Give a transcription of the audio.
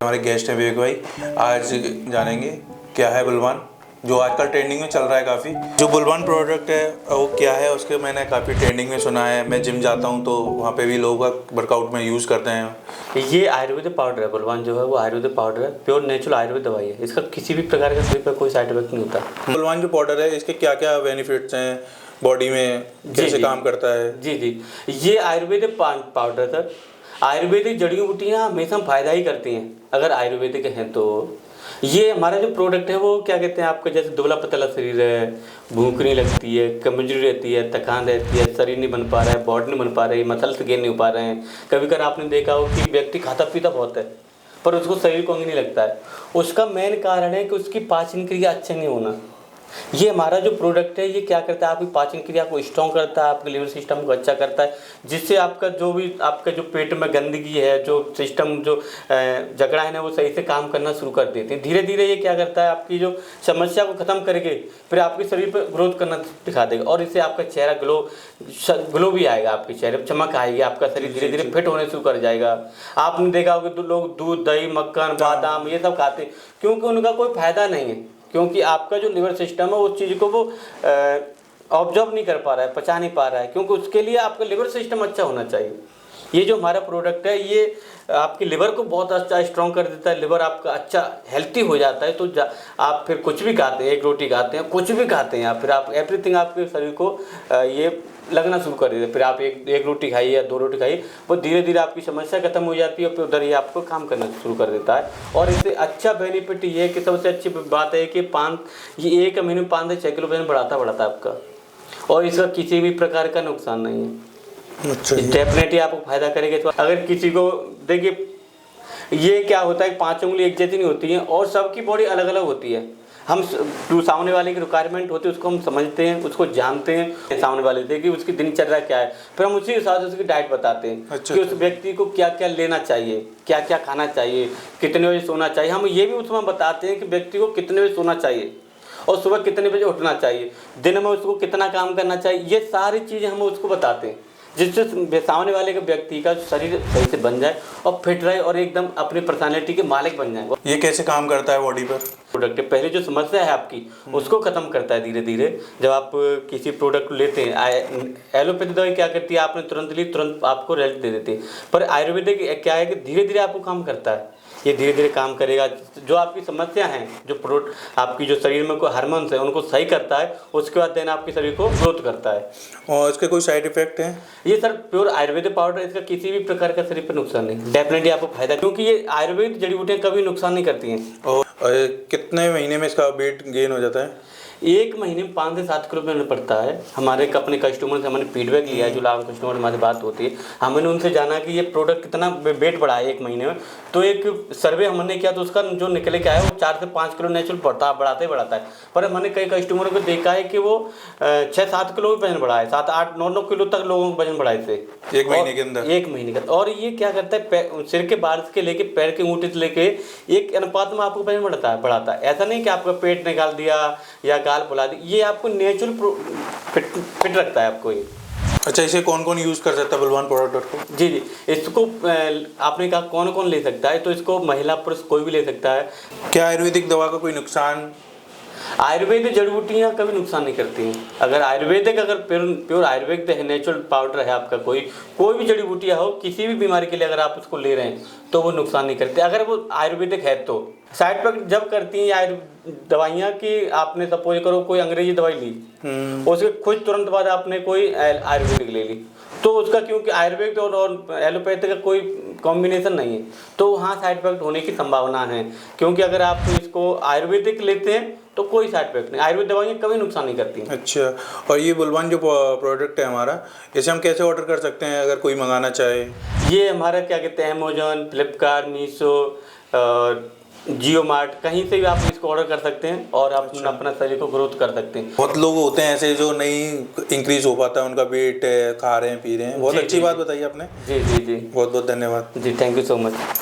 हमारे गेस्ट हैं विवेक भाई। आज जानेंगे क्या है बुलवान, जो आजकल ट्रेंडिंग में चल रहा है काफ़ी। जो बुलवान प्रोडक्ट है वो क्या है, उसके मैंने काफ़ी ट्रेंडिंग में सुना है। मैं जिम जाता हूँ तो वहाँ पे भी लोग वर्कआउट में यूज़ करते हैं। ये आयुर्वेदिक पाउडर है। बुलवान जो है वो आयुर्वेदिक पाउडर है, प्योर नेचुरल आयुर्वेद दवाई है। इसका किसी भी प्रकार का शरीर पर कोई साइड इफेक्ट नहीं होता। बुलवान जो पाउडर है इसके क्या क्या बेनिफिट्स हैं बॉडी में, कैसे काम करता है? जी, ये आयुर्वेदिक पाउडर सर। आयुर्वेदिक जड़ी बूटियाँ हमेशा फायदा ही करती हैं अगर आयुर्वेदिक हैं तो। ये हमारा जो प्रोडक्ट है वो क्या कहते हैं, आपका जैसे दुबला पतला शरीर है, भूख नहीं लगती है, कमजोरी रहती है, थकान रहती है, शरीर नहीं बन पा रहा है, बॉडी नहीं बन पा रही है, मसल्स गेन नहीं हो पा रहे हैं। कभी कभी आपने देखा हो कि व्यक्ति खाता पीता बहुत है पर उसको शरीर को अंग नहीं लगता है। उसका मेन कारण है कि उसकी पाचन क्रिया अच्छा नहीं होना। ये हमारा जो प्रोडक्ट है ये क्या करता है, आपकी पाचन क्रिया को स्ट्रॉन्ग करता है, आपके लिवर सिस्टम को अच्छा करता है, जिससे आपका जो भी आपका जो पेट में गंदगी है, जो सिस्टम जो जकड़ा है ना, वो सही से काम करना शुरू कर देते हैं। धीरे धीरे ये क्या करता है, आपकी जो समस्या को ख़त्म करके फिर आपके शरीर पर ग्रोथ करना दिखा देगा और इससे आपका चेहरा ग्लो भी आएगा, आपके चेहरे पर चमक आएगी, आपका शरीर धीरे धीरे फिट होने शुरू कर जाएगा। आपने देखा होगा तो लोग दूध, दही, मक्खन, बादाम ये सब खाते हैं क्योंकि उनका कोई फायदा नहीं है, क्योंकि आपका जो लिवर सिस्टम है उस चीज़ को वो ऑब्जर्व नहीं कर पा रहा है, पचा नहीं पा रहा है, क्योंकि उसके लिए आपका लिवर सिस्टम अच्छा होना चाहिए। ये जो हमारा प्रोडक्ट है ये आपके लिवर को बहुत अच्छा स्ट्रॉन्ग कर देता है। लिवर आपका अच्छा हेल्थी हो जाता है तो आप फिर कुछ भी खाते हैं, एक रोटी खाते हैं, कुछ भी खाते हैं आप, फिर आप एवरीथिंग आपके शरीर को ये लगना शुरू कर देते हैं। फिर आप एक रोटी खाइए या 2 रोटी खाइए, वो धीरे धीरे आपकी समस्या खत्म हो जाती है और फिर उधर ये आपको काम करना शुरू कर देता है। और इससे अच्छा बेनिफिट ये है कि सबसे अच्छी बात है कि ये 1 महीने में 5 से 6 किलो वजन बढ़ाता है आपका, और इसका किसी भी प्रकार का नुकसान नहीं है। अच्छा, डेफिनेटली आपको फायदा करेगा। तो अगर किसी को देखिए, ये क्या होता है, 5 उंगली एक जैसी नहीं होती है और सबकी बॉडी अलग अलग होती है। हम जो सामने वाले की रिक्वायरमेंट होती है उसको हम समझते हैं, उसको जानते हैं सामने वाले से कि उसकी दिनचर्या क्या है, फिर हम उसी हिसाब से उसकी डाइट बताते हैं। अच्छा, कि उस व्यक्ति को क्या क्या लेना चाहिए, क्या क्या खाना चाहिए, कितने बजे सोना चाहिए। हम ये भी उसमें बताते हैं कि व्यक्ति को कितने बजे सोना चाहिए और सुबह कितने बजे उठना चाहिए, दिन में उसको कितना काम करना चाहिए। ये सारी चीज़ें हम उसको बताते हैं जिससे सामने वाले के व्यक्ति का शरीर सही से बन जाए और फिट रहे और एकदम अपनी पर्सनालिटी के मालिक बन जाए। ये कैसे काम करता है बॉडी पर? प्रोडक्ट पहले जो समस्या है आपकी उसको खत्म करता है धीरे धीरे। जब आप किसी प्रोडक्ट को लेते हैं, एलोपैथी दवाई क्या करती है, आपने तुरंत ली तुरंत आपको रिजल्ट दे देती है, पर आयुर्वेदिक क्या है कि धीरे धीरे आपको काम करता है। ये धीरे धीरे काम करेगा, जो आपकी समस्या है, जो आपकी जो शरीर में कोई हार्मोन्स है उनको सही करता है, उसके बाद देन आपके शरीर को ग्रोथ करता है। और इसके कोई साइड इफेक्ट हैं? ये सर प्योर आयुर्वेदिक पाउडर, इसका किसी भी प्रकार का शरीर पर नुकसान नहीं, डेफिनेटली आपको फायदा, क्योंकि ये आयुर्वेदिक जड़ी बूटियाँ कभी नुकसान नहीं करती हैं। और कितने महीने में इसका वेट गेन हो जाता है? 1 महीने में 5 से 7 किलो लेना पड़ता है। हमारे अपने कस्टमर से हमने फीडबैक लिया है, जो लाभ कस्टमर हमारी बात होती है, हमने उनसे जाना कि ये प्रोडक्ट कितना वेट बढ़ा है 1 महीने में। तो एक सर्वे हमने किया तो उसका जो निकले के आया वो 4 से 5 किलो नेचुरल बढ़ाता है। पर हमने कई कस्टमरों को देखा है कि वो 6-7 किलो वजन बढ़ा है, 7-8-9 किलो तक लोगों को वजन बढ़ा है 1 महीने के अंदर। 1 महीने का। और ये क्या करता है, सिर के बाल से लेके पैर के ऊँटे से लेके एक अनुपात में आपको वजन बढ़ाता है। ऐसा नहीं कि आपका पेट निकाल दिया या गाल फुला दी, ये आपको नेचुरल फिट रखता है आपको ये। अच्छा, इसे कौन कौन यूज़ कर सकता है बुलवान प्रोडक्ट को? जी, इसको आपने कहा कौन कौन ले सकता है, तो इसको महिला पुरुष कोई भी ले सकता है। क्या आयुर्वेदिक दवा का कोई नुकसान? आयुर्वेदिक जड़ी बूटियाँ कभी नुकसान नहीं करती हैं। अगर आयुर्वेदिक प्योर आयुर्वेदिक है, नेचुरल पाउडर है आपका, कोई भी जड़ी बूटियाँ हो, किसी भी बीमारी के लिए अगर आप उसको ले रहे हैं तो वो नुकसान नहीं करती। अगर वो आयुर्वेदिक है तो साइड इफेक्ट जब करती हैं दवाइयाँ कि आपने सपोज करो कोई अंग्रेजी दवाई ली, उसके कुछ तुरंत बाद आपने कोई आयुर्वेदिक ले ली, तो उसका क्योंकि आयुर्वेदिक और एलोपैथी का कोई कॉम्बिनेशन नहीं है तो वहाँ साइड इफेक्ट होने की संभावना है। क्योंकि अगर आप इसको आयुर्वेदिक लेते हैं तो कोई साइड इफेक्ट नहीं, आयुर्वेदिक दवाइयाँ कभी नुकसान नहीं करती। अच्छा, और ये बुलवान जो प्रोडक्ट है हमारा, इसे हम कैसे ऑर्डर कर सकते हैं अगर कोई मंगाना चाहे? ये हमारा क्या कहते हैं, अमेजोन, फ्लिपकार्ट, मीशो, जियो मार्ट, कहीं से भी आप इसको ऑर्डर कर सकते हैं और आप अपना शरीर को ग्रोथ कर सकते हैं। बहुत लोग होते हैं ऐसे जो नहीं इंक्रीज हो पाता, उनका वेट खा रहे हैं पी रहे हैं। बहुत अच्छी बात बताई आपने। जी, बहुत बहुत धन्यवाद जी, थैंक यू सो मच।